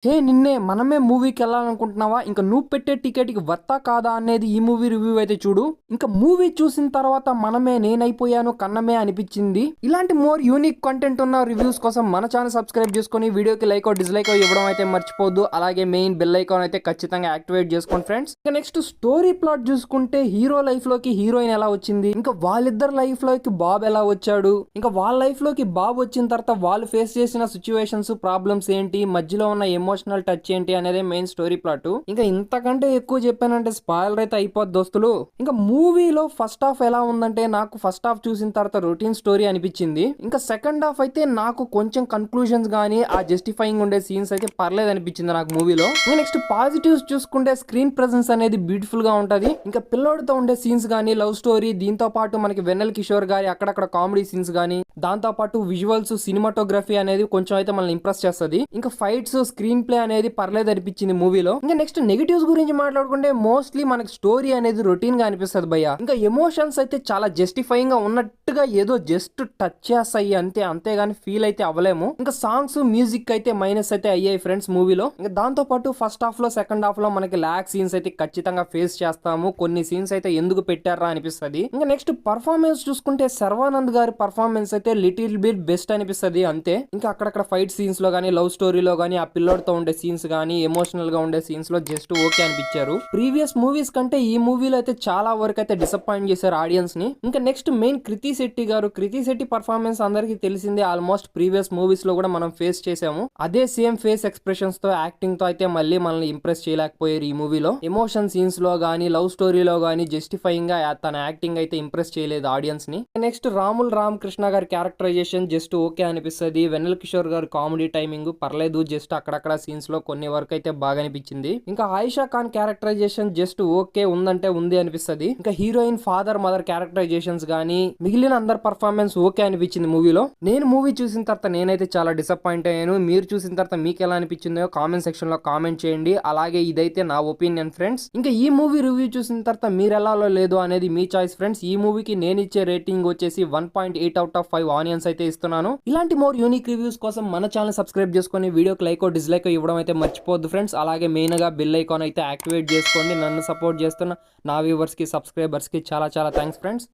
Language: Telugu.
హే నిన్నే మనమే మూవీకి వెళ్ళాలనుకుంటున్నావా? ఇంకా నువ్వు పెట్టే టికెట్‌కి వర్తా కాదా అనేది ఈ మూవీ రివ్యూ అయితే చూడు. ఇంకా మూవీ చూసిన తర్వాత మనమే నేనైపోయాను కన్నమే అనిపించింది. ఇలాంటి మోర్ యూనిక్ కంటెంట్ ఉన్న రివ్యూస్ కోసం మన ఛానల్ సబ్స్క్రైబ్ చేసుకొని వీడియోకి లైక్ డిస్లైక్ ఇవ్వడం అయితే మర్చిపోద్దు. అలాగే మెయిన్ బెల్ ఐకాన్ అయితే ఖచ్చితంగా యాక్టివేట్ చేసుకోండి ఫ్రెండ్స్. ఇక నెక్స్ట్ స్టోరీ ప్లాట్ చూసుకుంటే హీరో లైఫ్ లోకి హీరోయిన్ ఎలా వచ్చింది, ఇంకా వాళ్ళిద్దరు లైఫ్ లోకి బాబ్ ఎలా వచ్చాడు, ఇంకా వాళ్ళ లైఫ్ లోకి బాబ్ వచ్చిన తర్వాత వాళ్ళు ఫేస్ చేసిన సిచ్యువేషన్స్ ప్రాబ్లమ్స్ ఏంటి, మధ్యలో ఉన్న ఎమోషనల్ టచ్ ఏంటి అనేది మెయిన్ స్టోరీ ప్లాట్. ఇంకా ఇంతకంటే ఎక్కువ చెప్పానంటే స్పాయిలర్ అయితే అయిపోద్ది దోస్తులు. ఇంకా మూవీలో ఫస్ట్ హాఫ్ ఎలా ఉందంటే నాకు ఫస్ట్ హాఫ్ చూసిన తర్వాత రొటీన్ స్టోరీ అనిపించింది. ఇంకా సెకండ్ హాఫ్ అయితే నాకు కొంచెం కన్క్లూజన్స్ గానీ ఆ జస్టిఫైయింగ్ ఉండే సీన్స్ అయితే పర్లేదు అనిపించింది నాకు మూవీలో. ఇంకా నెక్స్ట్ పాజిటివ్స్ చూసుకుంటే స్క్రీన్ ప్రెసెన్స్ అనేది బ్యూటిఫుల్ గా ఉంటది. ఇంకా పిల్లోడితో ఉండే సీన్స్ గానీ, లవ్ స్టోరీ, దీంతో పాటు మనకి వెన్నెల కిషోర్ గారి అక్కడక్కడ కామెడీ సీన్స్ గానీ, దాంతో పాటు విజువల్స్, సినిమాటోగ్రఫీ అనేది కొంచెం అయితే మనల్ని ఇంప్రెస్ చేస్తుంది. ఇంకా ఫైట్స్, స్క్రీన్ ప్లే అనేది పర్లేదు అనిపించింది మూవీలో. ఇంకా నెక్స్ట్ నెగిటివ్స్ గురించి మాట్లాడుకుంటే మోస్ట్లీ మనకి స్టోరీ అనేది రొటీన్ గా అనిపిస్తుంది భయ్య. ఇంకా ఎమోషన్స్ అయితే చాలా జస్టిఫైయింగ్ గా ఉన్నట్టుగా ఏదో జస్ట్ టచ్ చేస్తాయి అంతే, అంతేగాని ఫీల్ అయితే అవ్వలేము. ఇంకా సాంగ్స్, మ్యూజిక్ అయితే మైనస్ అయితే అయ్యాయి ఫ్రెండ్స్ మూవీలో. ఇంకా దాంతో పాటు ఫస్ట్ హాఫ్ లో, సెకండ్ హాఫ్ లో మనకి ల్యాక్ సీన్స్ అయితే ఖచ్చితంగా ఫేస్ చేస్తాము. కొన్ని సీన్స్ అయితే ఎందుకు పెట్టారా అనిపిస్తుంది. ఇంకా నెక్స్ట్ పర్ఫార్మెన్స్ చూసుకుంటే శర్వానంద్ గారి పర్ఫార్మెన్స్ అయితే లిటిల్ బిట్ బెస్ట్ అనిపిస్తుంది అంతే. ఇంకా అక్కడక్కడ ఫైట్ సీన్స్ లో గానీ, లవ్ స్టోరీలో గానీ, ఆ పిల్లోడితో ఉండే సీన్స్ గానీ, ఎమోషనల్ గా ఉండే సీన్స్ లో జస్ట్ ఓకే అనిపించారు. ప్రీవియస్ మూవీస్ కంటే ఈ మూవీలో అయితే చాలా వరకు అయితే డిసప్పాయింట్ చేశారు ఆడియన్స్ ని. ఇంకా నెక్స్ట్ మెయిన్ కృతి శెట్టి గారు. కృతి శెట్టి పర్ఫార్మెన్స్ అందరికి తెలిసిందే. ఆల్మోస్ట్ ప్రీవియస్ మూవీస్ లో కూడా మనం ఫేస్ చేసాము. అదే సేమ్ ఫేస్ ఎక్స్ప్రెషన్స్ తో, యాక్టింగ్ తో అయితే మళ్ళీ మనల్ని ఇంప్రెస్ చేయలేకపోయారు ఈ మూవీలో. ఎమోషన్ సీన్స్ లో గానీ, లవ్ స్టోరీలో గానీ జస్టిఫైయింగ్ గా తన యాక్టింగ్ అయితే ఇంప్రెస్ చేయలేదు ఆడియన్స్ ని. నెక్స్ట్ రాముల్ రామకృష్ణ గారి క్యారెక్టరైజేషన్ జస్ట్ ఓకే అనిపిస్తుంది. వెన్నెల కిషోర్ గారి కామెడీ టైమింగ్ పర్లేదు, జస్ట్ అక్కడక్కడ సీన్స్ లో కొన్ని వరకు అయితే బాగా అనిపించింది. ఇంకా Ayesha Khan characterisation just okay, ఉందంటే ఉంది అనిపిస్తుంది. ఇంకా హీరోయిన్, ఫాదర్, మదర్ క్యారెక్టరైజేషన్స్ గానీ, మిగిలిన అందరి పర్ఫార్మెన్స్ ఓకే అనిపించింది మూవీలో. నేను మూవీ చూసిన తర్వాత నేనైతే చాలా డిసప్పాయింట్ అయ్యాను. మీరు చూసిన తర్వాత మీకు ఎలా అనిపించిందో కామెంట్ సెక్షన్ లో కామెంట్ చేయండి. అలాగే ఇదైతే నా ఒపీనియన్ ఫ్రెండ్స్. ఇంకా ఈ మూవీ రివ్యూ చూసిన తర్వాత మీరు ఎలాలో లేదు అనేది మీ చాయిస్ ఫ్రెండ్స్. ఈ మూవీకి నేను ఇచ్చే రేటింగ్ వచ్చేసి 1.8/5 ఆనియన్స్ అయితే ఇస్తున్నాను. ఇలాంటి మోర్ యూనిక్ రివ్యూస్ కోసం మన ఛానల్ సబ్స్క్రైబ్ చేసుకొని వీడియోకి లైక్ డిస్లైక్ ఇవ్వడం అయితే మర్చిపోద్దు ఫ్రెండ్స్. అలాగే మెయిన్ గా బెల్ ఐకాన్ అయితే యాక్టివేట్ చేసుకోండి. నన్ను సపోర్ట్ చేస్తున్న నా వ్యూవర్స్ కి, సబ్స్క్రైబర్స్ కి చాలా చాలా థ్యాంక్స్ ఫ్రెండ్స్.